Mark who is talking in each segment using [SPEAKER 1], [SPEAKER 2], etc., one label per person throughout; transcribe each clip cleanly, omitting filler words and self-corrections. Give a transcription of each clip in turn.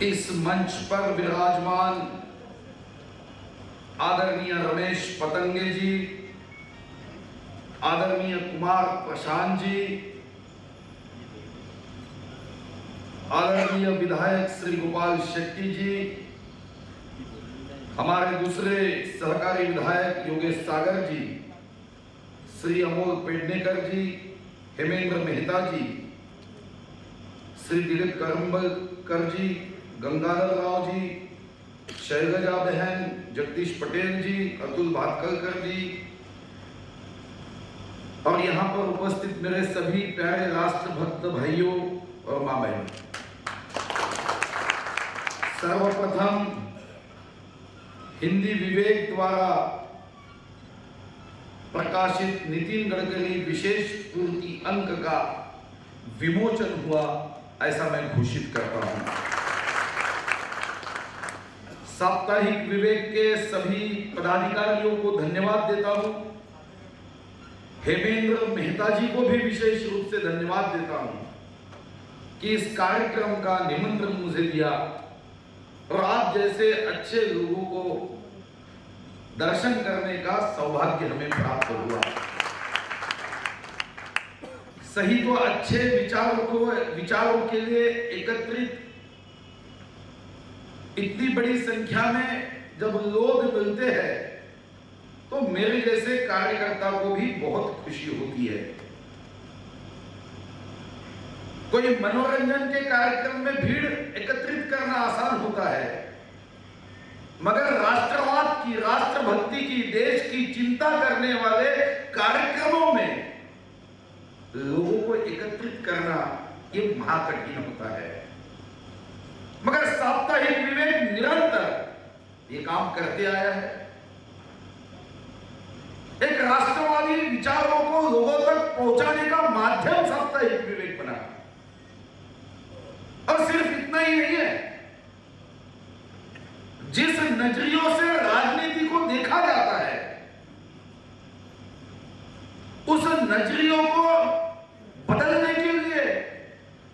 [SPEAKER 1] इस मंच पर विराजमान आदरणीय रमेश पतंगे जी, आदरणीय कुमार प्रशांत जी, आदरणीय विधायक श्री गोपाल शेट्टी जी, हमारे दूसरे सहकारी विधायक योगेश सागर जी, श्री अमोल पेडनेकर जी, हेमेंद्र मेहता जी, श्री दिलीप करम्बकर जी, गंगाधर राव जी, शैलजा बहन, जगदीश पटेल जी, अतुल भातखलकर जी और यहाँ पर उपस्थित मेरे सभी प्यारे राष्ट्रभक्त भाइयों और मां बहनों, सर्वप्रथम हिंदी विवेक द्वारा प्रकाशित नितिन गडकरी विशेष पूर्ति अंक का विमोचन हुआ ऐसा मैं घोषित करता हूं। साप्ताहिक विवेक के सभी पदाधिकारियों को धन्यवाद देता हूं। हेमेंद्र मेहता जी को भी विशेष रूप से धन्यवाद देता हूं कि इस कार्यक्रम का निमंत्रण मुझे दिया और आप जैसे अच्छे लोगों को दर्शन करने का सौभाग्य हमें प्राप्त हुआ। सही तो अच्छे विचारों के लिए एकत्रित इतनी बड़ी संख्या में जब लोग मिलते हैं तो मेरे जैसे कार्यकर्ता को भी बहुत खुशी होती है। कोई मनोरंजन के कार्यक्रम में भीड़ एकत्रित करना आसान होता है, मगर राष्ट्रवाद की, राष्ट्रभक्ति की, देश की चिंता करने वाले कार्यक्रमों में लोगों को एकत्रित करना ये महाकठिन होता है। मगर साप्ताहिक विवेक निरंतर ये काम करते आया है। एक राष्ट्रवादी विचारों को लोगों तक पहुंचाने का माध्यम साप्ताहिक विवेक बना। और सिर्फ इतना ही नहीं है, जिस नजरियों से राजनीति को देखा जाता है उस नजरियों को बदलने के लिए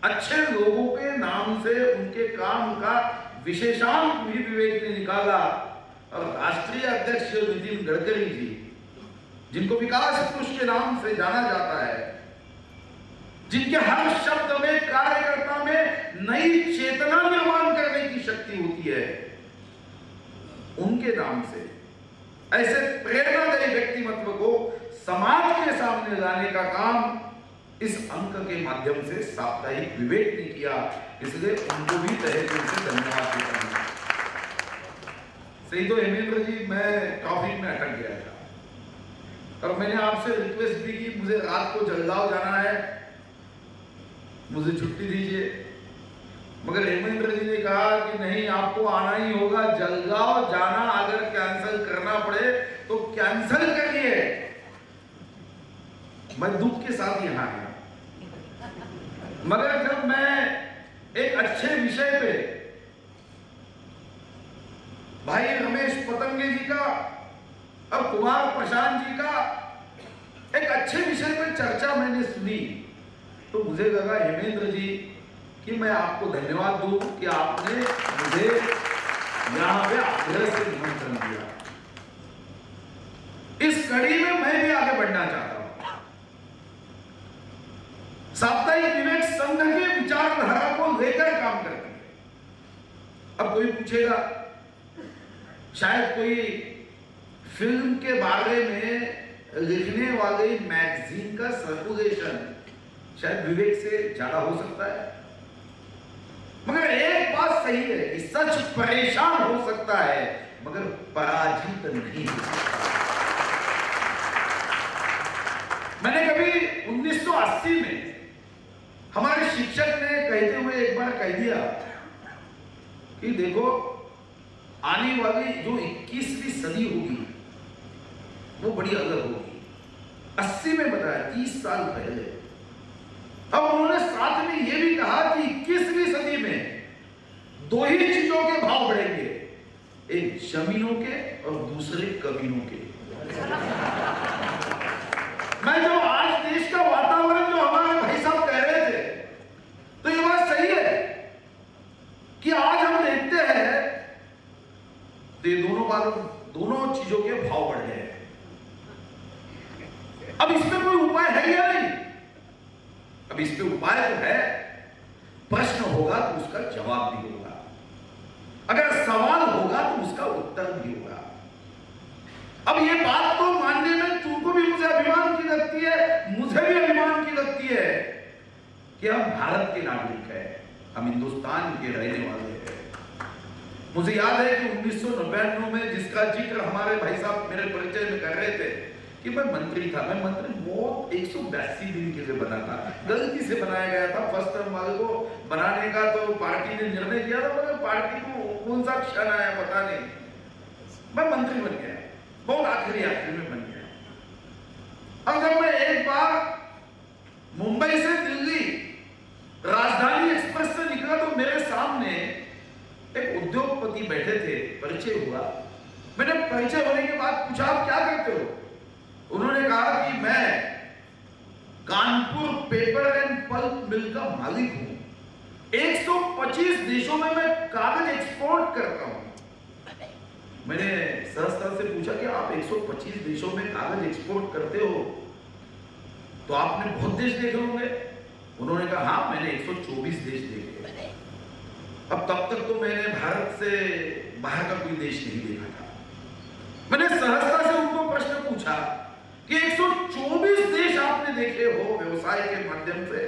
[SPEAKER 1] अच्छे लोगों के नाम से उनके काम का विशेषांक भी विवेक ने निकाला। और राष्ट्रीय अध्यक्ष नितिन गडकरी जी, जिनको विकास पुरुष के नाम से जाना जाता है, जिनके हर शब्द में, कार्यकर्ता में नई चेतना निर्माण करने की शक्ति होती है, उनके नाम से ऐसे प्रेरणादायी व्यक्तिमत्व को समाज के सामने लाने का काम इस अंक के माध्यम से साप्ताहिक विवेक ने किया। इसलिए उनको भी तहे दिल से धन्यवाद देता हूं। सही तो हेमेंद्र जी, मैं ट्रैफिक में अटक गया था और मैंने आपसे रिक्वेस्ट भी की, मुझे रात को जलगांव जाना है, मुझे छुट्टी दीजिए। मगर हेमेंद्र जी ने कहा कि नहीं, आपको आना ही होगा, जलगांव जाना अगर कैंसिल करना पड़े तो कैंसिल करिए। मैं दुख के साथ यहां आया, मगर जब मैं एक अच्छे विषय पे भाई रमेश पतंगे जी का और कुमार प्रशांत जी का एक अच्छे विषय पे चर्चा मैंने सुनी तो मुझे लगा हेमेंद्र जी कि मैं आपको धन्यवाद दूं कि आपने मुझे यहां पे आग्रह से निमंत्रण दिया। इस कड़ी में मैं भी आगे बढ़ना चाहता हूं। साप्ताहिक विवेक संघ के विचारधारा को लेकर काम करती है। अब कोई पूछेगा, शायद कोई फिल्म के बारे में लिखने वाले मैगजीन का सर्कुलेशन शायद विवेक से ज्यादा हो सकता है। मगर एक बात सही है कि सच परेशान हो सकता है मगर पराजित नहीं हो सकता। मैंने कभी 1980 में हमारे शिक्षक ने कहते हुए एक बार कह दिया कि देखो, आने वाली जो 21वीं सदी होगी वो बड़ी अलग होगी। 80 में बताया, 30 साल पहले। अब उन्होंने साथ में यह भी कहा कि 21वीं सदी में दो ही चीजों के भाव बढ़ेंगे, एक जमीनों के और दूसरे कमीनों के। मैं जो आज देश का वातावरण जो हमारे भाई साहब कह रहे थे, तो ये बात सही है कि आज हम बाद दोनों चीजों के भाव बढ़ गए। अब इसमें कोई उपाय है या नहीं? अब इसमें उपाय तो है, प्रश्न होगा तो उसका जवाब भी होगा, अगर सवाल होगा तो उसका उत्तर भी होगा। अब ये बात तो मानने में तुमको भी मुझे अभिमान की लगती है, मुझे भी अभिमान की लगती है कि हम भारत के नागरिक हैं, हम हिंदुस्तान के रहने वाले हैं। मुझे याद है कि 1999 में जिसका जिक्र हमारे भाई साहब मेरे परिचय में कर रहे थे कि मैं मंत्री था, मैं मंत्री बहुत 182 दिन के लिए बना था, गलती से बनाया गया था। फर्स्ट टर्म वाले को बनाने का तो पार्टी ने निर्णय किया था, मगर पार्टी को कौन सा क्षण आया पता नहीं, मैं मंत्री बन गया, बहुत आखिरी में बन गया। अब जब मैं एक बार मुंबई से दिल्ली राजधानी एक्सप्रेस से निकला तो मेरे सामने एक उद्योगपति बैठे थे, परिचय हुआ। मैंने परिचय होने के बाद पूछा आप क्या करते हो? उन्होंने कहा कि मैं Kanpur paper and pulp mill का मालिक हूं, 125 देशों में मैं कागज एक्सपोर्ट करता हूं। मैंने सहजता से पूछा कि आप 125 देशों में कागज एक्सपोर्ट करते हो तो आपने बहुत देश देखे होंगे? उन्होंने कहा हाँ, मैंने 124 देश देखे। अब तब तक तो मैंने भारत से बाहर का कोई देश नहीं देखा था। मैंने सहजता से उनको प्रश्न पूछा कि 124 देश आपने देखे हो व्यवसाय के माध्यम से,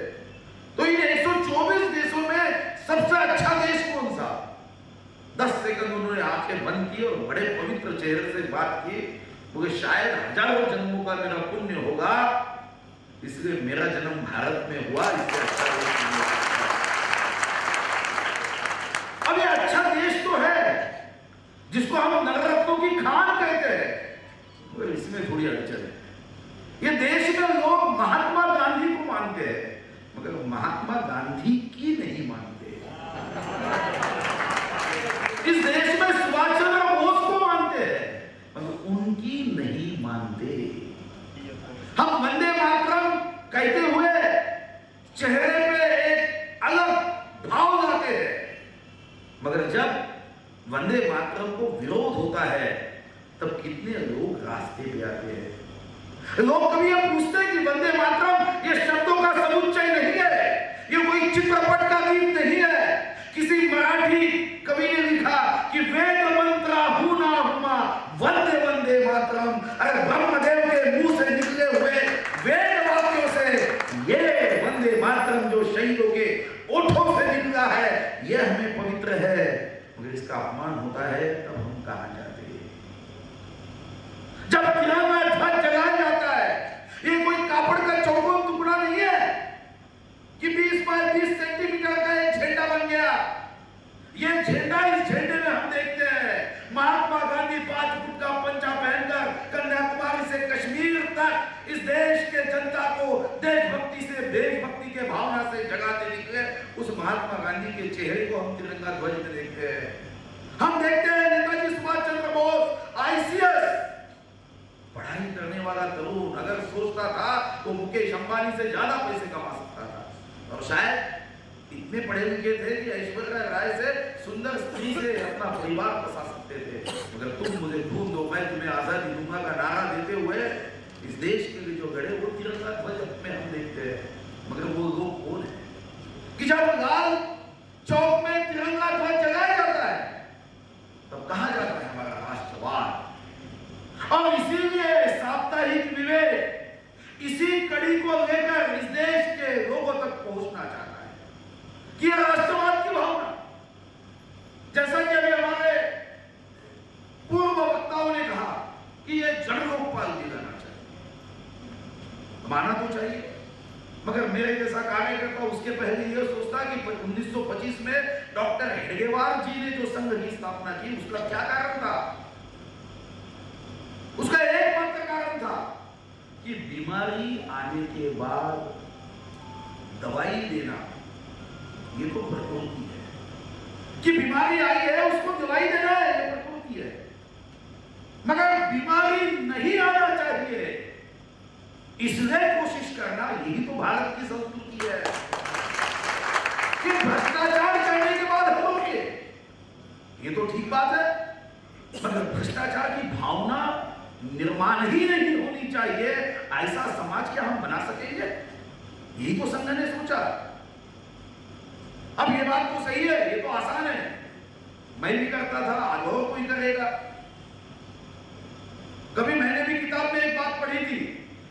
[SPEAKER 1] तो इन 124 देशों में सबसे अच्छा देश कौन सा? 10 सेकंड उन्होंने आंखें बंद की और बड़े पवित्र चेहरे से बात की, मुझे शायद हजारों जन्मों का मेरा पुण्य होगा, इसलिए मेरा जन्म भारत में हुआ, इससे अच्छा देश नहीं हो सकता। अब ये अच्छा देश तो है जिसको हम नवरत्नों की खान कहते हैं, मगर इसमें थोड़ी अड़चन है। ये देश में लोग महात्मा गांधी को मानते हैं, मगर महात्मा गांधी की नहीं मानते। इस देश में सुभाष चंद्र बोस को मानते हैं, मगर उनकी नहीं मानते। हम वंदे मातरम कहते हुए चेहरे पे एक अलग भाव लाते हैं, मगर जब वंदे मातरम को विरोध होता है तब कितने लोग रास्ते पे आते हैं। लोग कभी ये पूछते हैं कि वंदे मातरम ये शब्दों का समुच्चय नहीं है, ये कोई चित्रपट का गीत नहीं है। किसी मराठी कवि ने लिखा कि वेद मंत्रा हुना हुमा वंदे वंदे मातरम। अरे ब्रह्मदेव के मुंह से निकले हुए वेद वाक्यों से ये वंदे मातरम जो शहीदों के ओठों से निकला है, यह हमें पवित्र है, मगर इसका अपमान होता है तब हम कहां जाते हैं? जब तिरंगा ध्वज जलाया जाता है, ये कोई कापड़ का चौकोर टुकड़ा नहीं है कि 20 बाय 20 सेंटीमीटर का एक झंडा बन गया। ये झंडा, इस झंडे में हम देखते हैं महात्मा गांधी 5 फुट का पंचा पहनकर कन्याकुमारी से कश्मीर तक इस देश के जनता को देशभक्ति से, देशभक्ति के भावना से जगाते निकले। उस महात्मा गांधी के चेहरे को हम तिरंगा ध्वज में देखते हैं। हम देखते हैं नेताजी सुभाष चंद्र बोस आईसीएस पढ़ाई करने वाला तरुण अगर सोचता था तो मुकेश अंबानी से ज्यादा पैसे कमा सकता था, और शायद इतने पढ़े लिखे थे कि ऐश्वर्या राय से, सुंदर स्त्री से अपना परिवार बसा सकते थे। मगर तुम मुझे ढूंढ दो, मैं तुम्हें आजादी दूंगा का नारा देते हुए इस देश के लिए जो लड़े वो तिरंगा ध्वज में हम देखते हैं, मगर वो लोग कौन है? कि जब लाल चौक में तिरंगा ध्वज जलाया जाता है तब कहा जाता है हमारा राष्ट्रवाद। और इसीलिए साप्ताहिक विवेक इसी कड़ी को लेकर इस देश के लोगों तक पहुंचना चाहता है कि यह राष्ट्रवाद की भावना, जैसा कि अभी हमारे पूर्व वक्ताओं ने कहा कि यह जन लोकपाल दिलाना चाहिए, माना तो चाहिए, मगर मेरे जैसा कार्यकर्ता उसके पहले यह सोचता कि 1925 में डॉक्टर हेडगेवार जी ने जो संघ की स्थापना की उसका क्या कारण था? उसका एकमात्र कारण था कि बीमारी आने के बाद दवाई देना ये तो प्रकृति है, कि बीमारी आई है उसको दवाई देना है, ये प्रकृति है, मगर बीमारी नहीं आना चाहिए इसलिए कोशिश करना, यही तो भारत की संस्कृति है। कि भ्रष्टाचार करने के बाद हम रोके, ये तो ठीक बात है, मगर भ्रष्टाचार की भावना निर्माण ही नहीं होनी चाहिए, ऐसा समाज क्या हम बना सकेंगे? यही तो संघ ने सोचा। अब ये बात तो सही है, ये तो आसान है, मैं भी करता था, आज और कोई करेगा। कभी मैंने भी किताब में एक बात पढ़ी थी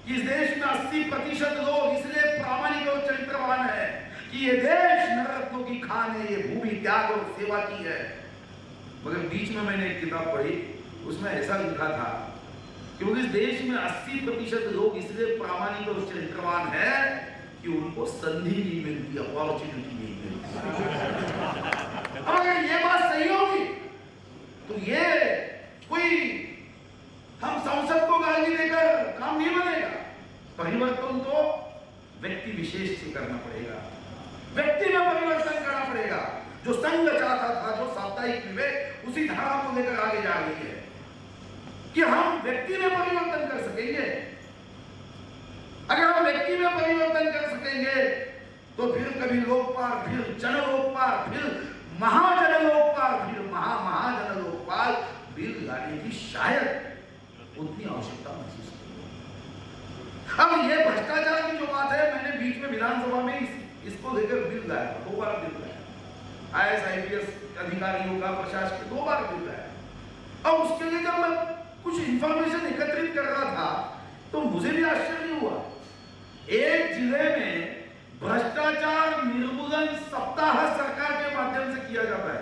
[SPEAKER 1] कि इस देश में 80% लोग इसलिए प्रामाणिक और चरित्रवान है कि ये देश नवरत्नों की खान है, ये भूमि त्याग और सेवा की है। मगर बीच में मैंने एक किताब पढ़ी, उसमें ऐसा लिखा था कि इस देश में 80% लोग इसलिए प्रामाणिक और चरित्रवान है कि उनको संधि नहीं मिलती, अपॉर्चुनिटी नहीं मिलती। अब अगर ये बात सही होगी तो ये कोई हम संसद को गाली देकर काम नहीं बनेगा। परिवर्तन तो व्यक्ति विशेष से करना पड़ेगा, व्यक्ति में परिवर्तन करना पड़ेगा। जो संघ चाहता था, जो साप्ताहिक विवेक उसी धारा को लेकर आगे जा रही है कि हम व्यक्ति में परिवर्तन कर सकेंगे। अगर हम व्यक्ति में परिवर्तन कर सकेंगे तो फिर कभी लोकपाल, फिर जनलोकपाल, फिर महाजन लोकपाल, फिर महाजन लोकपाल बिल लाने की शायद उतनी आवश्यकता महसूस नहीं। अब ये भ्रष्टाचार की जो बात है, मैंने बीच में विधानसभा में इसको लेकर बिल लाया, 2 बार बिल लाया, IAS IPS अधिकारियों का, प्रशासन के 2 बार बिल लाया। अब उसके लिए जब मैं कुछ इंफॉर्मेशन एकत्रित कर रहा था तो मुझे भी आश्चर्य हुआ। एक जिले में भ्रष्टाचार निर्मूलन सप्ताह सरकार के माध्यम से किया जाता है।